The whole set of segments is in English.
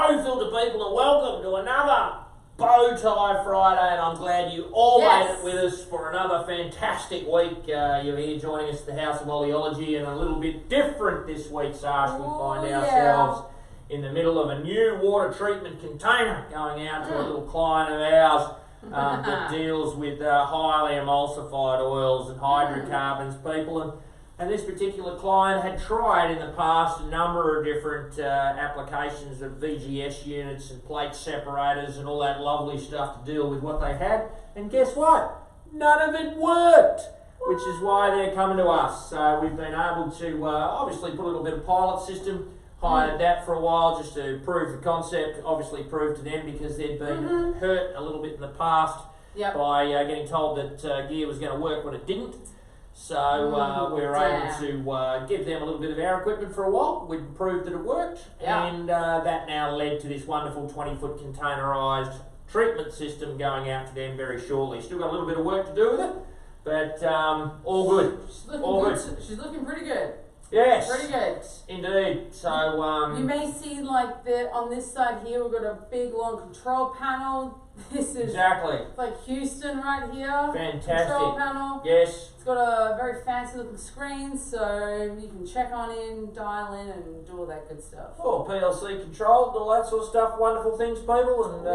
Hello, filter people, and welcome to another Bow Tie Friday, and I'm glad you all made it with us for another fantastic week. You're here joining us at the House of OLEOLOgy, and a little bit different this week, Sash. We find ourselves in the middle of a new water treatment container going out to a little client of ours that deals with highly emulsified oils and hydrocarbons, people. And this particular client had tried in the past a number of different applications of VGS units and plate separators and all that lovely stuff to deal with what they had. And guess what? None of it worked, which is why they're coming to us. So we've been able to obviously put a little bit of pilot system, hired that for a while just to prove the concept, obviously prove to them because they'd been hurt a little bit in the past by getting told that gear was going to work when it didn't. So we were able to give them a little bit of our equipment for a while. We proved that it worked, and that now led to this wonderful 20-foot containerised treatment system going out to them very shortly. Still got a little bit of work to do with it, but all good. All good. She's looking pretty good. Yes. Pretty good. Indeed. So you may see like on this side here we've got a big long control panel. This is like Houston right here. Fantastic. Control panel. Yes. It's got a very fancy looking screen, so you can check on in, dial in, and do all that good stuff. Oh, PLC controlled, all that sort of stuff. Wonderful things, people, and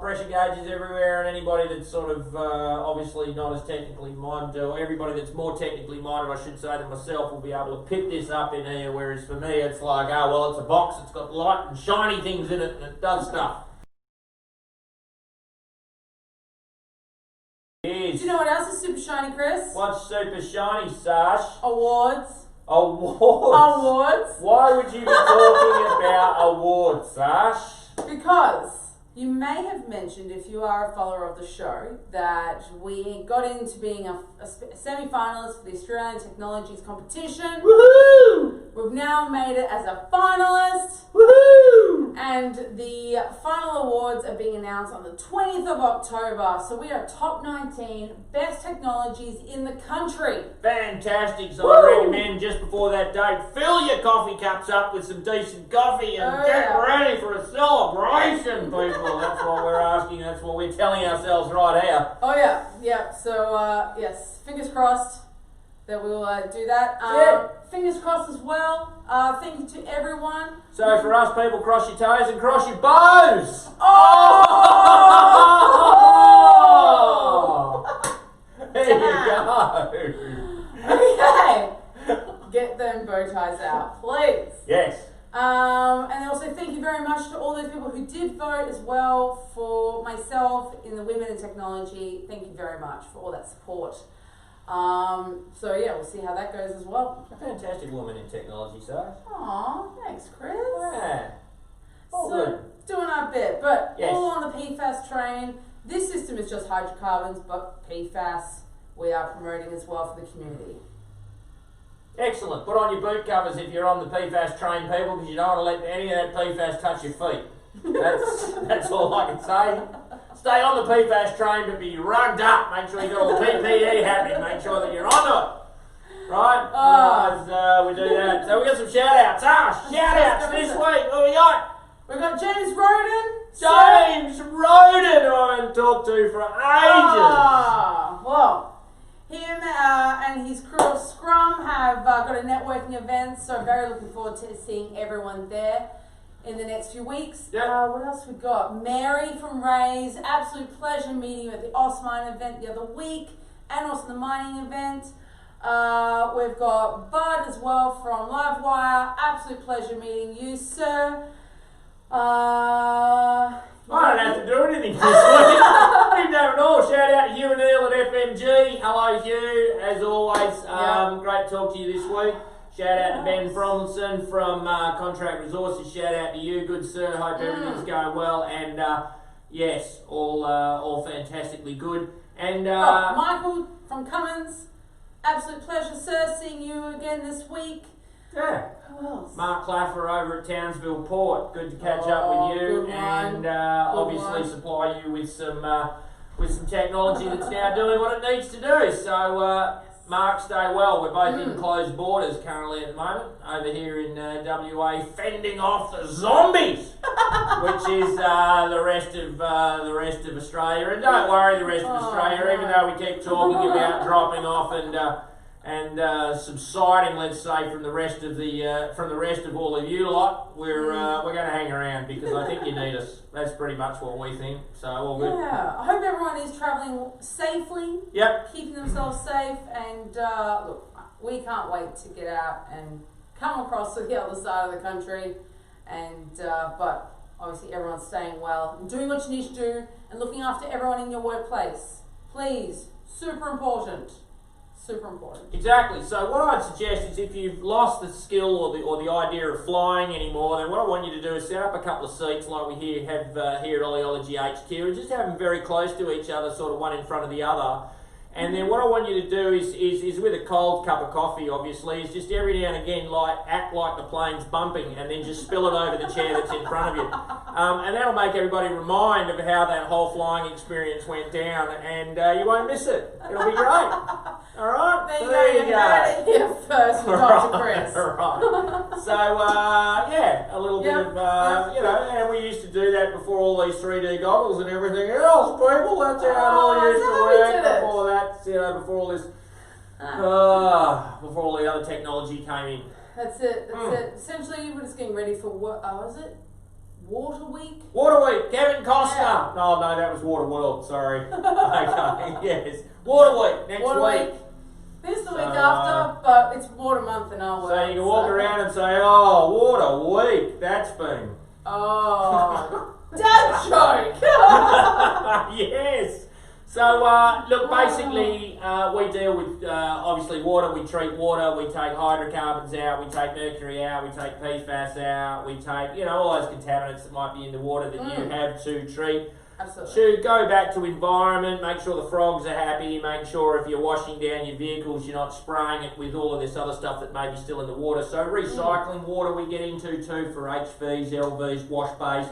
pressure gauges everywhere. And anybody that's sort of obviously not as technically minded, or everybody that's more technically minded, I should say, than myself, will be able to pick this up in here. Whereas for me, it's like, oh well, it's a box. It's got light and shiny things in it, and it does stuff. Do you know what else is super shiny, Chris? What's super shiny, Sash? Awards. Awards? Why would you be talking about awards, Sash? Because you may have mentioned, if you are a follower of the show, that we got into being a semi-finalist for the Australian Technologies competition. Woohoo! We've now made it as a finalist. Woohoo! And the final awards are being announced on the 20th of October. So we are top 19 best technologies in the country. Fantastic. So I recommend just before that date, fill your coffee cups up with some decent coffee and get ready for a celebration, people. That's what we're asking. That's what we're telling ourselves right here. Oh, yeah. Yeah. So, yes, fingers crossed that we'll do that. Fingers crossed as well. Thank you to everyone. So for us people, cross your toes and cross your bows. There you go. Okay. Get them bow ties out, please. Yes. And also thank you very much to all those people who did vote as well for myself in the Women in Technology. Thank you very much for all that support. So yeah, we'll see how that goes as well. A fantastic woman in technology, Sarge. Aw, thanks, Chris. Yeah. All so, good. Doing our bit, but yes. all on the PFAS train. This system is just hydrocarbons, but PFAS we are promoting as well for the community. Excellent. Put on your boot covers if you're on the PFAS train, people, because you don't want to let any of that PFAS touch your feet. That's all I can say. Stay on the PFAS train, but be rugged up. Make sure you've got all the PPE happening. Make sure that you're on it. Right? Otherwise, we do that. So we got some shout-outs. Shout-outs this week. What we got? We've got James Roden. James Roden, who I haven't talked to for ages. Well, him and his crew of Scrum have got a networking event, so very looking forward to seeing everyone there in the next few weeks. Yep. What else we got? Mary from Ray's, absolute pleasure meeting you at the Osmine event the other week, and also the mining event. We've got Bud as well from Livewire, absolute pleasure meeting you, sir. I don't have to do anything this week. I didn't have it all. Shout out to Hugh and Neil at FMG. Hello, Hugh. As always, great to talk to you this week. Shout out to Ben Fromlinson from Contract Resources. Shout out to you, good sir. Hope everything's going well. And yes, all fantastically good. And Michael from Cummins, absolute pleasure, sir. Seeing you again this week. Yeah. Who else? Mark Claffer over at Townsville Port. Good to catch up with you, and obviously supply you with some technology that's now doing what it needs to do. So. Mark, stay well. We're both in closed borders currently at the moment, over here in WA, fending off the zombies. which is the rest of Australia. And don't worry, the rest of Australia, even though we keep talking about dropping off and subsiding, let's say, from the rest of all of you lot, we're going to hang around because I think you need us. That's pretty much what we think. So all good. Yeah, I hope everyone is travelling safely. Yep. Keeping themselves safe, and look, we can't wait to get out and come across to the other side of the country. And but obviously everyone's staying well and doing what you need to do and looking after everyone in your workplace. Please, super important. Super important. Exactly. So what I'd suggest is if you've lost the skill or the idea of flying anymore, then what I want you to do is set up a couple of seats like we have here at OLEOLOGY HQ and just have them very close to each other, sort of one in front of the other. And then what I want you to do is with a cold cup of coffee, obviously, is just every now and again act like the plane's bumping and then just spill it over the chair that's in front of you. And that'll make everybody remind of how that whole flying experience went down, and you won't miss it. It'll be great. All right? There you go. Here first with Dr. Chris. Right. So, yeah, a little bit of, and we used to do that before all these 3D goggles and everything else, people. That's how it all used to work before that. Before all this, before all the other technology came in. That's it. Essentially, we're just getting ready for what is it? Water Week? Water Week, Kevin Costner. Yeah. No, that was Water World, sorry. Okay, yes. Water Week, next week. This is the week after, but it's Water Month in our world. So you can walk around and say, oh, Water Week, that's been. Oh, dad joke! Yes. So, look, basically, we deal with, obviously, water. We treat water. We take hydrocarbons out. We take mercury out. We take PFAS out. We take, all those contaminants that might be in the water that you have to treat. Absolutely. To go back to environment, make sure the frogs are happy, make sure if you're washing down your vehicles, you're not spraying it with all of this other stuff that may be still in the water. So recycling water we get into too for HVs, LVs, wash bays,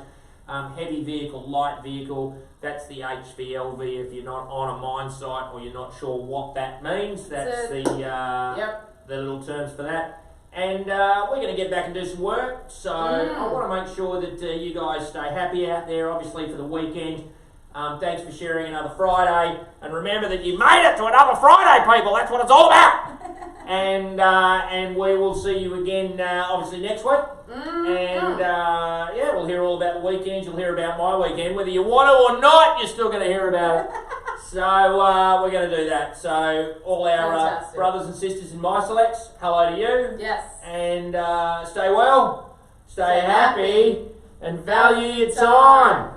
heavy vehicle, light vehicle. That's the HVLV if you're not on a mine site or you're not sure what that means. That's the little terms for that. And we're going to get back and do some work. So I want to make sure that you guys stay happy out there, obviously, for the weekend. Thanks for sharing another Friday. And remember that you made it to another Friday, people. That's what it's all about. And we will see you again, obviously, next week. And we'll hear all about the weekends. You'll hear about my weekend. Whether you want to or not, you're still going to hear about it. So we're going to do that. So all our brothers and sisters in my selects, hello to you. Yes. And stay well, stay happy, and value your time.